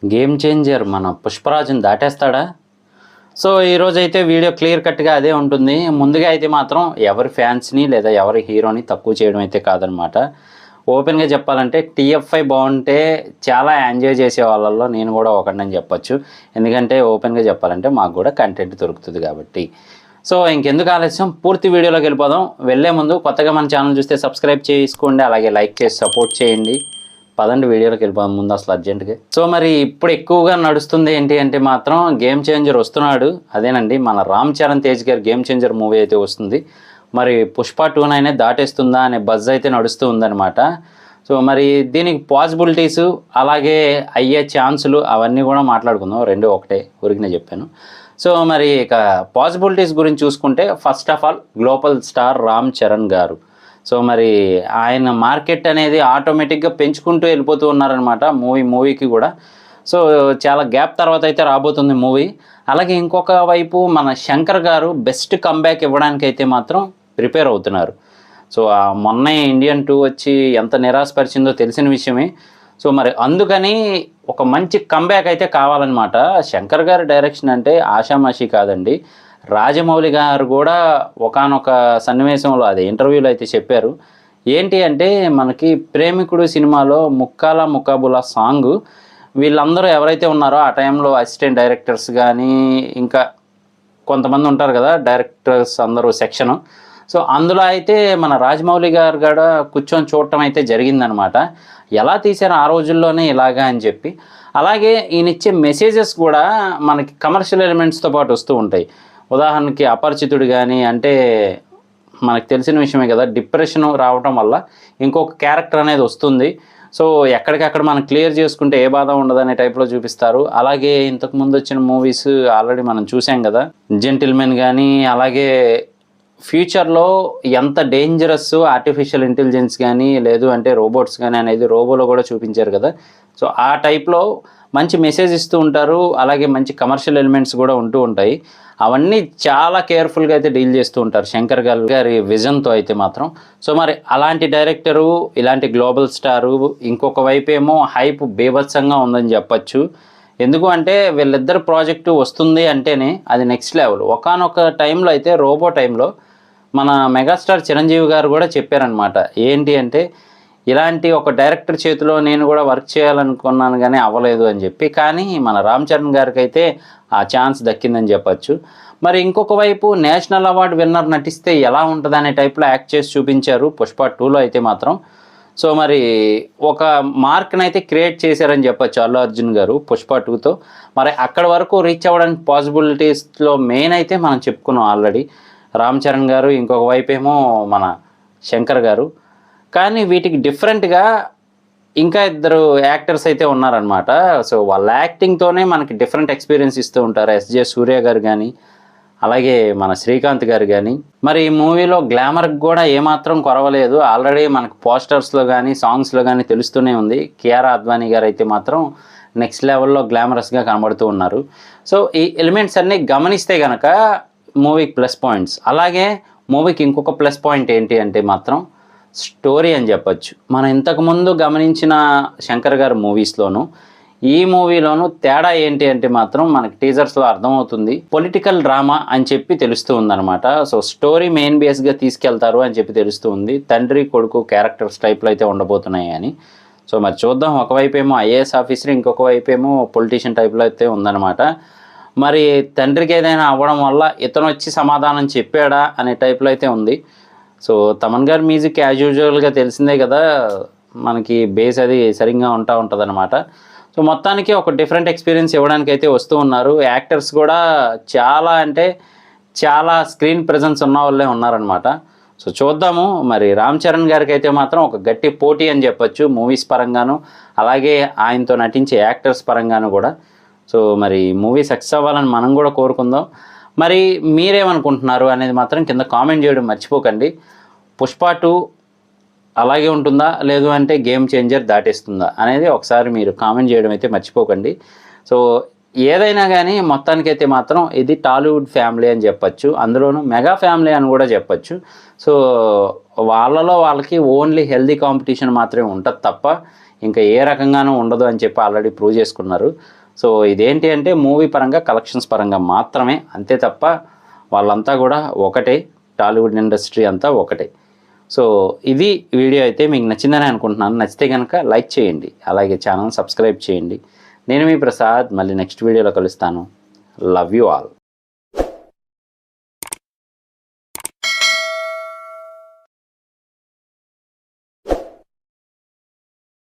Game changer మన పుష్పరాజుని దాటేస్తాడా? So ఈరోజైతే video clear కట్గా అదే ఉంటుంది. ముందుగా అయితే మాత్రం ఎవరి ఫ్యాన్స్ని లేదా ఎవరి హీరోని తక్కువ చేయడం అయితే కాదనమాట. ఓపెన్గా చెప్పాలంటే టీఎఫ్ఐ బాగుంటే చాలా ఎంజాయ్ చేసే వాళ్ళల్లో నేను కూడా ఒకడిని చెప్పొచ్చు. ఎందుకంటే ఓపెన్గా చెప్పాలంటే మాకు కూడా కంటెంట్ దొరుకుతుంది కాబట్టి. సో ఇంకెందుకు ఆలస్యం, పూర్తి వీడియోలోకి వెళ్ళిపోదాం. వెళ్ళే ముందు కొత్తగా మన ఛానల్ చూస్తే సబ్స్క్రైబ్ చేసుకోండి, అలాగే లైక్ చేసి సపోర్ట్ చేయండి. పదండి వీడియోలోకి వెళ్ళిపోదాం ముందు అసలు అర్జెంటుగా. సో మరి ఇప్పుడు ఎక్కువగా నడుస్తుంది ఏంటి అంటే మాత్రం గేమ్ చేంజర్ వస్తున్నాడు. అదేనండి మన రామ్ చరణ్ తేజ్ గారి గేమ్ చేంజర్ మూవీ అయితే వస్తుంది. మరి పుష్ప 2 దాటేస్తుందా అనే బజ్ అయితే నడుస్తూ ఉందన్నమాట. సో మరి దీనికి పాసిబిలిటీస్ అలాగే అయ్యే ఛాన్సులు అవన్నీ కూడా మాట్లాడుకుందాం. రెండు ఒకటే ఊరికినే చెప్పాను. సో మరి ఇక పాసిబిలిటీస్ గురించి చూసుకుంటే first of all global star Ram Charan గారు. సో మరి ఆయన మార్కెట్ అనేది ఆటోమేటిక్గా పెంచుకుంటూ వెళ్ళిపోతూ ఉన్నారనమాట మూవీకి కూడా. సో చాలా గ్యాప్ తర్వాత అయితే రాబోతుంది మూవీ. అలాగే ఇంకొక వైపు మన శంకర్ గారు బెస్ట్ కంబ్యాక్ ఇవ్వడానికి అయితే మాత్రం ప్రిపేర్ అవుతున్నారు. సో మొన్న ఇండియన్ 2 వచ్చి ఎంత నిరాశపరిచిందో తెలిసిన విషయమే. సో మరి అందుకని ఒక మంచి కంబ్యాక్ అయితే కావాలన్నమాట. శంకర్ గారి డైరెక్షన్ అంటే ఆషామాషి కాదండి. రాజమౌళి గారు కూడా ఒకానొక సన్నివేశంలో అదే ఇంటర్వ్యూలో అయితే చెప్పారు. ఏంటి అంటే మనకి ప్రేమికుడు సినిమాలో ముక్కాల ముకాబులా సాంగ్ వీళ్ళందరూ ఎవరైతే ఉన్నారో ఆ టైంలో అసిస్టెంట్ డైరెక్టర్స్ కానీ ఇంకా కొంతమంది ఉంటారు కదా డైరెక్టర్స్ అందరూ సెక్షను. సో అందులో అయితే మన రాజమౌళి గారు కూడా కూర్చొని చూడటం అయితే జరిగిందనమాట. ఎలా తీశారు ఆ రోజుల్లోనే ఇలాగా అని చెప్పి. అలాగే ఈయన ఇచ్చే మెసేజెస్ కూడా మనకి కమర్షియల్ ఎలిమెంట్స్తో పాటు వస్తూ ఉంటాయి. ఉదాహరణకి అపరిచితుడు కానీ అంటే మనకు తెలిసిన విషయమే కదా, డిప్రెషన్ రావటం వల్ల ఇంకొక క్యారెక్టర్ అనేది వస్తుంది. సో ఎక్కడికక్కడ మనం క్లియర్ చేసుకుంటే ఏ బాధ ఉండదు అనే టైప్లో చూపిస్తారు. అలాగే ఇంతకుముందు వచ్చిన మూవీస్ ఆల్రెడీ మనం చూసాం కదా, జెంటిల్మెన్ కానీ అలాగే ఫ్యూచర్లో ఎంత డేంజరస్ ఆర్టిఫిషియల్ ఇంటెలిజెన్స్ కానీ లేదు అంటే రోబోట్స్ కానీ అనేది రోబోలో కూడా చూపించారు కదా. సో ఆ టైప్లో మంచి మెసేజ్ ఇస్తూ ఉంటారు. అలాగే మంచి కమర్షియల్ ఎలిమెంట్స్ కూడా ఉంటూ ఉంటాయి. అవన్నీ చాలా కేర్ఫుల్గా అయితే డీల్ చేస్తూ ఉంటారు శంకర్ గారి విజన్తో అయితే మాత్రం. సో మరి అలాంటి డైరెక్టరు, ఇలాంటి గ్లోబల్ స్టారు, ఇంకొక వైపు ఏమో హైప్ బీభత్సంగా ఉందని చెప్పచ్చు. ఎందుకు అంటే వీళ్ళిద్దరు ప్రాజెక్టు వస్తుంది అంటేనే అది నెక్స్ట్ లెవెల్. ఒకానొక టైంలో అయితే రోబో టైంలో మన మెగాస్టార్ చిరంజీవి గారు కూడా చెప్పారనమాట. ఏంటి అంటే ఇలాంటి ఒక డైరెక్టర్ చేతిలో నేను కూడా వర్క్ చేయాలనుకున్నాను కానీ అవ్వలేదు అని చెప్పి. కానీ మన రామ్ చరణ్ గారికి అయితే ఆ ఛాన్స్ దక్కిందని చెప్పచ్చు. మరి ఇంకొక వైపు నేషనల్ అవార్డు విన్నర్ నటిస్తే ఎలా ఉంటుంది అనే టైప్లో యాక్ట్ చేసి చూపించారు పుష్ప 2లో అయితే మాత్రం. సో మరి ఒక మార్క్ని అయితే క్రియేట్ చేశారని చెప్పచ్చు అల్లు అర్జున్ గారు పుష్ప 2తో. మరి అక్కడ వరకు రీచ్ అవ్వడానికి పాసిబిలిటీస్లో మెయిన్ అయితే మనం చెప్పుకున్నాం ఆల్రెడీ రామ్ చరణ్ గారు, ఇంకొక వైపు ఏమో మన శంకర్ గారు. కానీ వీటికి డిఫరెంట్గా ఇంకా ఇద్దరు యాక్టర్స్ అయితే ఉన్నారనమాట. సో వాళ్ళ యాక్టింగ్తోనే మనకి డిఫరెంట్ ఎక్స్పీరియన్స్ ఇస్తూ ఉంటారు. ఎస్జే సూర్య గారు కానీ అలాగే మన శ్రీకాంత్ గారు కానీ. మరి ఈ మూవీలో గ్లామర్కి కూడా ఏమాత్రం కొరవలేదు. ఆల్రెడీ మనకు పోస్టర్స్లో కానీ సాంగ్స్లో కానీ తెలుస్తూనే ఉంది. కియారా అద్వానీ గారు అయితే మాత్రం నెక్స్ట్ లెవెల్లో గ్లామరస్గా కనబడుతూ ఉన్నారు. సో ఈ ఎలిమెంట్స్ అన్నీ గమనిస్తే కనుక మూవీకి ప్లస్ పాయింట్స్. అలాగే మూవీకి ఇంకొక ప్లస్ పాయింట్ ఏంటి అంటే మాత్రం స్టోరీ అని చెప్పచ్చు. మనం ఇంతకుముందు గమనించిన శంకర్ గారి మూవీస్లోనూ ఈ మూవీలోనూ తేడా ఏంటి అంటే మాత్రం మనకి టీజర్స్లో అర్థమవుతుంది. పొలిటికల్ డ్రామా అని చెప్పి తెలుస్తూ ఉందన్నమాట. సో స్టోరీ మెయిన్ బేస్గా తీసుకెళ్తారు అని చెప్పి తెలుస్తూ ఉంది. తండ్రి కొడుకు క్యారెక్టర్స్ టైప్లో అయితే ఉండబోతున్నాయి అని. సో మరి చూద్దాం. ఒకవైపు ఏమో ఐఏఎస్ ఆఫీసర్, ఇంకొక వైపు ఏమో పొలిటీషియన్ టైప్లో అయితే ఉందన్నమాట. మరి తండ్రికి ఏదైనా అవ్వడం వల్ల ఇతను వచ్చి సమాధానం చెప్పాడా అనే టైప్లో అయితే ఉంది. సో తమన్ గారి మ్యూజిక్ యాజ్ యూజువల్గా తెలిసిందే కదా, మనకి బేస్ అది సరిగ్గా ఉంటుంది అనమాట. సో మొత్తానికి ఒక డిఫరెంట్ ఎక్స్పీరియన్స్ ఇవ్వడానికి అయితే వస్తూ ఉన్నారు. యాక్టర్స్ కూడా చాలా అంటే చాలా స్క్రీన్ ప్రెజెన్స్ ఉన్న వాళ్ళే ఉన్నారనమాట. సో చూద్దాము. మరి రామ్ చరణ్ గారికి అయితే మాత్రం ఒక గట్టి పోటీ అని చెప్పొచ్చు మూవీస్ పరంగాను, అలాగే ఆయనతో నటించే యాక్టర్స్ పరంగాను కూడా. సో మరి మూవీ సక్సెస్ అవ్వాలని మనం కూడా కోరుకుందాం. మరి మీరేమనుకుంటున్నారు అనేది మాత్రం కింద కామెంట్ చేయడం మర్చిపోకండి. పుష్ప 2 అలాగే ఉంటుందా లేదు అంటే గేమ్ చేంజర్ దాటేస్తుందా అనేది ఒకసారి మీరు కామెంట్ చేయడం అయితే మర్చిపోకండి. సో ఏదైనా కానీ మొత్తానికైతే మాత్రం ఇది టాలీవుడ్ ఫ్యామిలీ అని చెప్పచ్చు. అందులోనూ మెగా ఫ్యామిలీ అని కూడా చెప్పచ్చు. సో వాళ్ళలో వాళ్ళకి ఓన్లీ హెల్దీ కాంపిటీషన్ మాత్రమే ఉంటుంది తప్ప ఇంకా ఏ రకంగానూ ఉండదు అని చెప్పి ఆల్రెడీ ప్రూవ్ చేసుకున్నారు. సో ఇదేంటి అంటే మూవీ పరంగా కలెక్షన్స్ పరంగా మాత్రమే, అంతే తప్ప వాళ్ళంతా కూడా ఒకటే, టాలీవుడ్ ఇండస్ట్రీ అంతా ఒకటే. సో ఇది వీడియో అయితే మీకు నచ్చిందని అనుకుంటున్నాను. నచ్చితే కనుక లైక్ చేయండి, అలాగే ఛానల్ సబ్స్క్రైబ్ చేయండి. నేను మీ ప్రసాద్, మళ్ళీ నెక్స్ట్ వీడియోలో కలుస్తాను. Love you all.